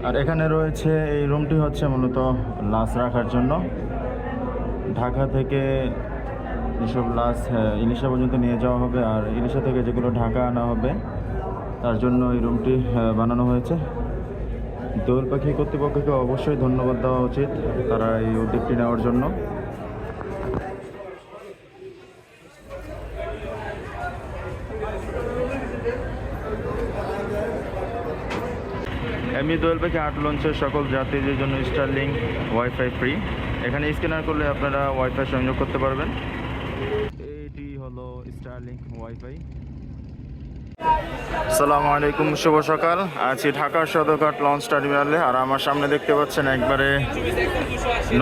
আর এখানে রয়েছে এই রুমটি হচ্ছে মূলত লাশ রাখার জন্য। ঢাকা থেকে যেসব লাশ ইলিশা পর্যন্ত নিয়ে যাওয়া হবে, আর ইলিশা থেকে যেগুলো ঢাকা আনা হবে তার জন্য এই রুমটি বানানো হয়েছে। দোয়েল পাখি কর্তৃপক্ষকে অবশ্যই ধন্যবাদ দেওয়া উচিত তারা এই উদ্যোগটি নেওয়ার জন্য। এমনি দোয়েল পাখি আট লঞ্চের সকল যাত্রীদের জন্য স্টারলিংক ওয়াইফাই ফ্রি। এখানে স্ক্যানার করলে আপনারা ওয়াইফাই সংযোগ করতে পারবেন। এটি হলো স্টারলিংক ওয়াইফাই। আসসালামু আলাইকুম, শুভ সকাল। আছি ঢাকা সদরঘাট লঞ্চ টার্মিনালে। আর আমার সামনে দেখতে পাচ্ছেন একবারে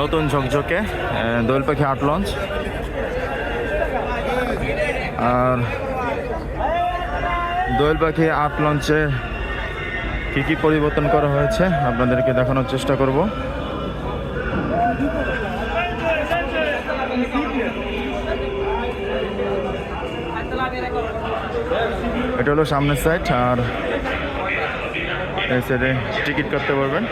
নতুন ঝকঝকে দোয়েল পাখি আট লঞ্চ। আর দোয়েল পাখি আট লঞ্চে কী কী পরিবর্তন করা হয়েছে আপনাদেরকে দেখানোর চেষ্টা করব। এটা হলো সামনের সাইড, আর এই সাইডে টিকিট কাটতে পারবেন।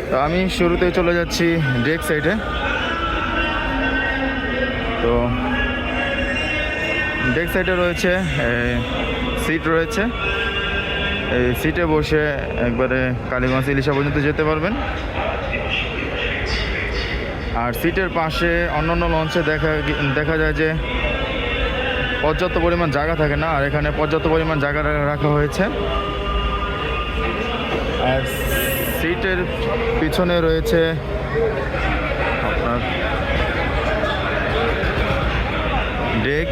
তো আমি শুরুতেই চলে যাচ্ছি ডেক সাইডে। তো ডেক সাইডে রয়েছে সিট রয়েছে। এই সিটে বসে একবারে কালীগঞ্জ ইলিশা পর্যন্ত যেতে পারবেন। আর সিটের পাশে অন্যান্য লঞ্চে দেখা যায় যে পর্যাপ্ত পরিমাণ জায়গা থাকে না, আর এখানে পর্যাপ্ত পরিমাণ জায়গা রাখা হয়েছে। আর সিটের পিছনে রয়েছে আপনার ডেক।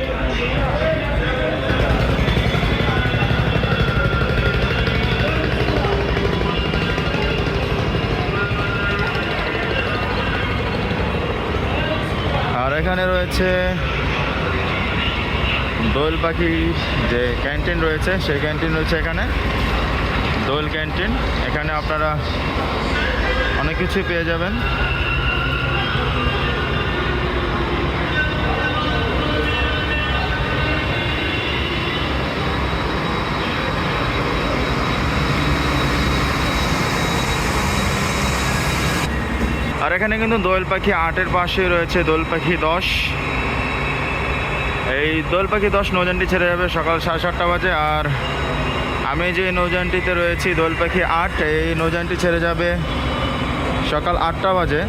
আর এখানে রয়েছে দোয়েল পাখি যে ক্যান্টিন রয়েছে, সেই ক্যান্টিন রয়েছে এখানে দোয়েল ক্যান্টিন। এখানে আপনারা অনেক কিছু পেয়ে যাবেন। আর এখানে কিন্তু দোয়েল পাখি আটের পাশে রয়েছে দোয়েল পাখি 10। এই দোয়েল পাখি 10 নৌযানটি ছেড়ে যাবে সকাল 7:30 বাজে। আর আমি যে নৌযানটিতে রয়েছি দোয়েল পাখি 8, এই নৌযানটি ছেড়ে যাবে সকাল 8টা বাজে।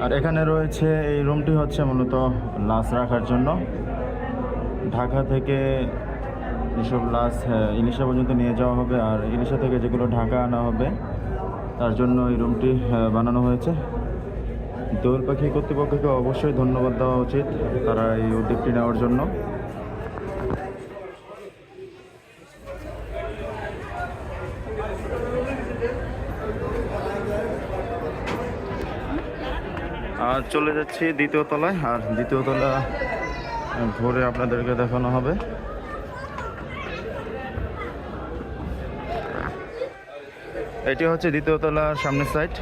আর এখানে রয়েছে এই রুমটি হচ্ছে মূলত লাশ রাখার জন্য। ঢাকা থেকে যেসব লাশ ইলিশা পর্যন্ত নিয়ে যাওয়া হবে আর ইলিশা থেকে যেগুলো ঢাকা আনা হবে তার জন্য এই রুমটি বানানো হয়েছে। দোয়েল পাখি কর্তৃপক্ষকে অবশ্যই ধন্যবাদ দেওয়া উচিত তারা এই উদ্যোগটি নেওয়ার জন্য। আর চলে যাচ্ছি দ্বিতীয় তলায়, আর দ্বিতীয় তলা ঘুরে আপনাদেরকে দেখানো হবে। এটি হচ্ছে দ্বিতীয় তলার সামনের সাইড।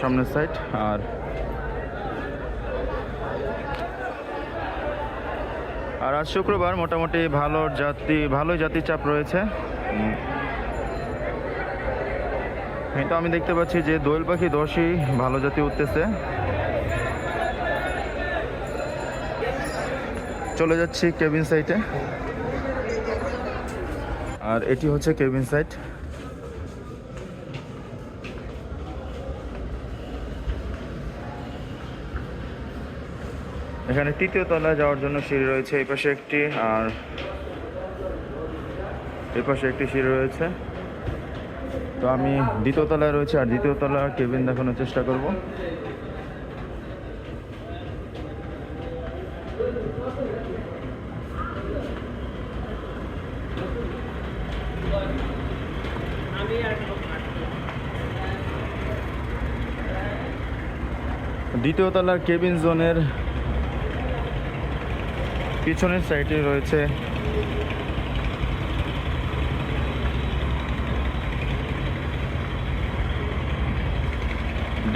সামনের সাইড আর আজ শুক্রবার মোটামুটি ভালোই যাত্রী চাপ রয়েছে। কিন্তু আমি দেখতে পাচ্ছি যে দোয়েল পাখি 10ই ভালো যাত্রী উঠতেছে। চলে যাচ্ছি কেবিন সাইটে, আর এটি হচ্ছে কেবিন সাইট। এখানে তৃতীয় তলায় যাওয়ার জন্য সিঁড়ি রয়েছে, এই পাশে একটি আর এই পাশে একটি সিঁড়ি রয়েছে। তো আমি দ্বিতীয় তলায় রয়েছে আর দ্বিতীয় তলার কেবিন দেখানোর চেষ্টা করব। দ্বিতীয় তলার কেবিন জোনের পিছনের সাইডে রয়েছে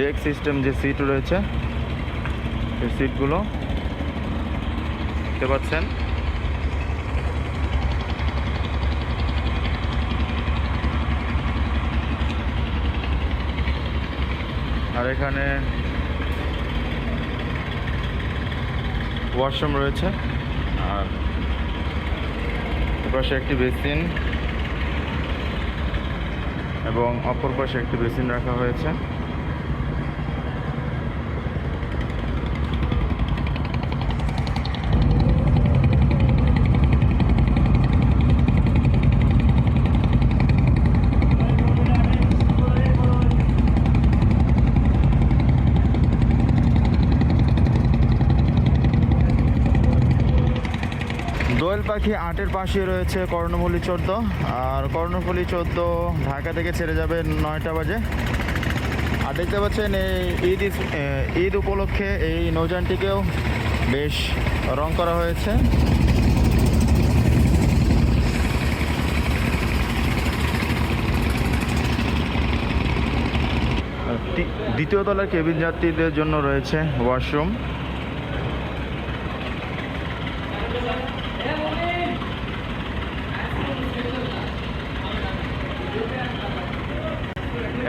ডেক সিস্টেম যে সিট রয়েছে, এই সিটগুলো দেখতে পাচ্ছেন। আর এখানে ওয়াশরুম রয়েছে, আর পাশে একটি বেসিন এবং অপর পাশে একটি বেসিন রাখা হয়েছে। দোয়েল পাখি 8-এর পাশে রয়েছে কর্ণফুলী 14, আর কর্ণফুলী 14 ঢাকা থেকে ছেড়ে যাবে 9টা বাজে। আর দেখতে পাচ্ছেন এই ঈদ উপলক্ষে এই নৌযানটিকেও বেশ রং করা হয়েছে। দ্বিতীয় তলার কেবিন যাত্রীদের জন্য রয়েছে ওয়াশরুম।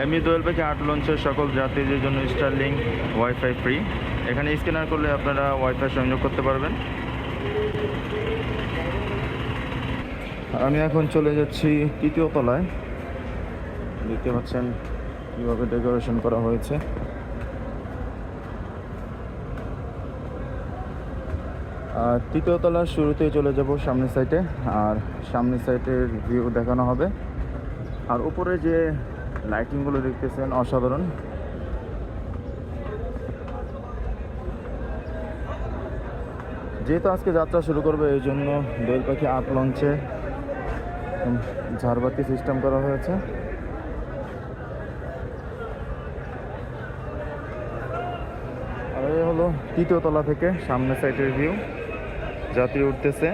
এমনি দোয়েল পাখি 8 লঞ্চের সকল যাত্রীদের জন্য স্টারলিংক ওয়াইফাই ফ্রি। এখানে স্ক্যানার করলে আপনারা ওয়াইফাই সংযোগ করতে পারবেন। আমি এখন চলে যাচ্ছি তৃতীয় তলায়। দেখতে পাচ্ছেন কীভাবে ডেকোরেশন করা হয়েছে। আর তৃতীয় তলার শুরুতেই চলে যাব সামনের সাইডে, আর সামনের সাইডের ভিউ দেখানো হবে। আর উপরে যে লাইটিংগুলো দেখতেছেন অসাধারণ। যেহেতু আজকে যাত্রা শুরু করবে এই জন্য দোয়েল পাখি 8 লঞ্চে ঝাড়বাতি সিস্টেম করা হয়েছে। আর এই হলো তৃতীয় তলা থেকে সামনের সাইডের ভিউ। যাত্রী উঠতেছে।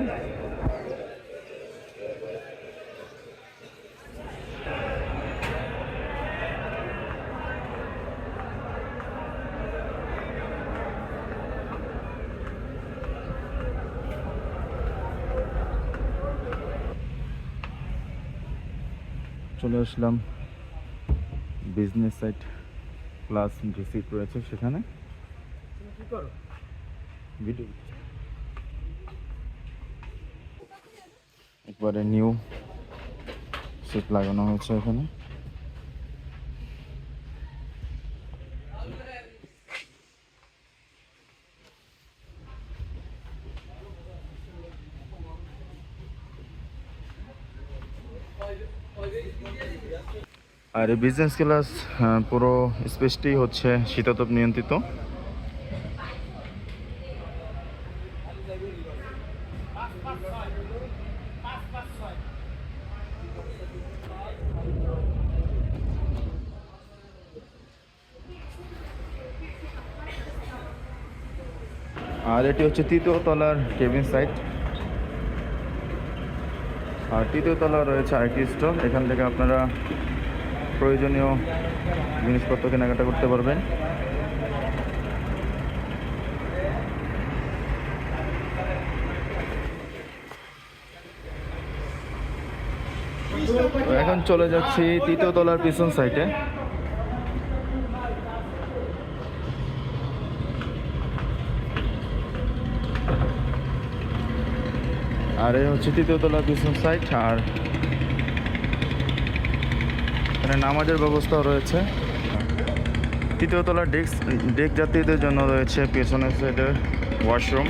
চলে আসলাম বিজনেস সাইট প্লাস যে সিট রয়েছে সেখানে। ভিডিও একবারে নিউ সিট লাগানো হয়েছে এখানে। আর এই বিজনেস ক্লাস পুরো স্পেসটি হচ্ছে শীতাতপ নিয়ন্ত্রিত। আর এটি হচ্ছে তৃতীয় তলার কেবিন সাইট। আর তৃতীয় তলা রয়েছে আরেকটি স্টোর, এখান থেকে আপনারা প্রয়োজনীয় জিনিসপত্র কেনাকাটা করতে পারবেন। তো এখন চলে যাচ্ছি তৃতীয় তলার পিছন সাইটে। আর এই হচ্ছে তৃতীয় তলার পিছন সাইট। আর এখানে নামাজের ব্যবস্থাও রয়েছে। তৃতীয় তলার ডেক যাত্রীদের জন্য রয়েছে পেছনের সাইডে ওয়াশরুম।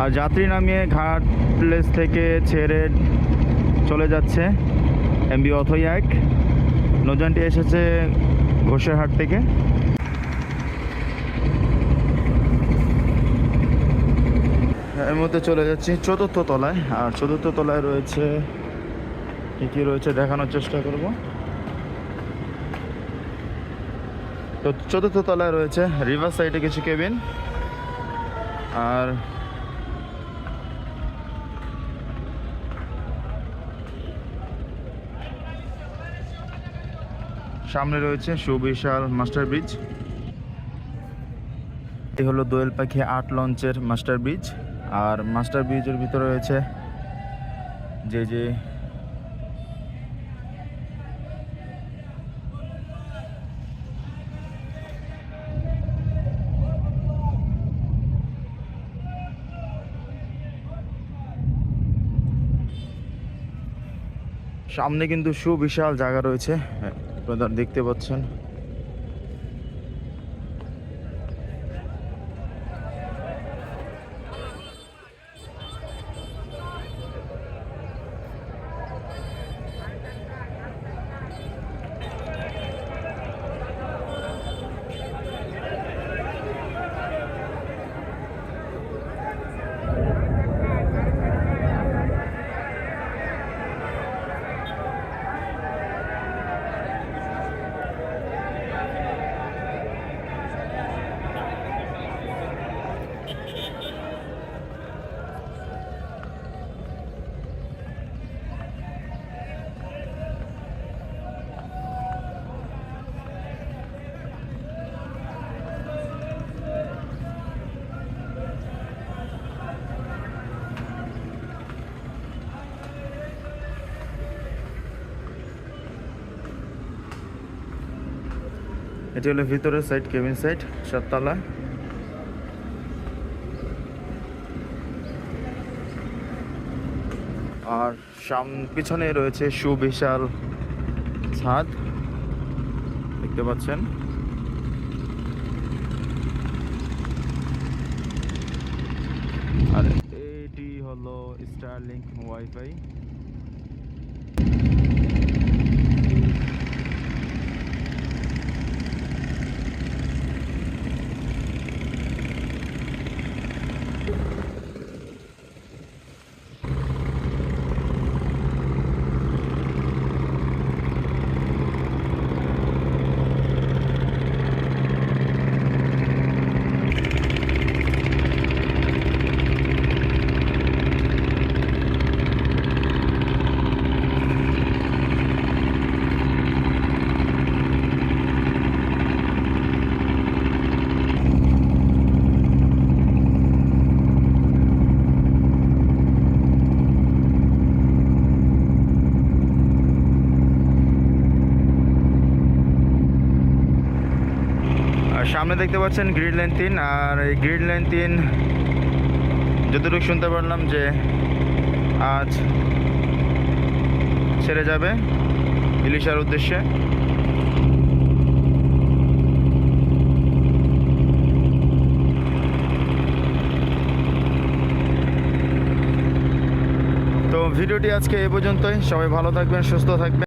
আর যাত্রী নামিয়ে ঘাট প্লেস থেকে ছেড়ে চলে যাচ্ছে এমবি অথই 1। নৌযানটি এসেছে ঘোষেরহাট থেকে। এর মধ্যে চলে যাচ্ছি চতুর্থ তলায়। আর চতুর্থ তলায় রয়েছে কী রয়েছে দেখানোর চেষ্টা করব। তো চতুর্থ তলায় রয়েছে রিভার সাইডে কিছু কেবিন। আর সামনে রয়েছে সুবিশাল মাস্টার ব্রিজ। এটি হলো দোয়েল পাখি 8 লঞ্চের মাস্টার ব্রিজ। আর মাস্টার ব্রিজের ভিতরে রয়েছে যে সামনে কিন্তু সুবিশাল জায়গা রয়েছে, আপনারা দেখতে পাচ্ছেন। এটি হলো ভিতরের সাইড, কেবিন সাইড, 7 তলা। আর পিছনে রয়েছে সুবিশাল ছাদ, দেখতে পাচ্ছেন। আর এটি হলো স্টারলিংক ওয়াইফাই। সামনে দেখতে পাচ্ছেন গ্রিড লাইন 3, আর এই গ্রিড লাইন 3 যতটুকু শুনতে পারলাম যে আজ ছেড়ে যাবে ইলিশার উদ্দেশ্যে। তো ভিডিওটি আজকে এ পর্যন্তই। সবাই ভালো থাকবেন, সুস্থ থাকবেন।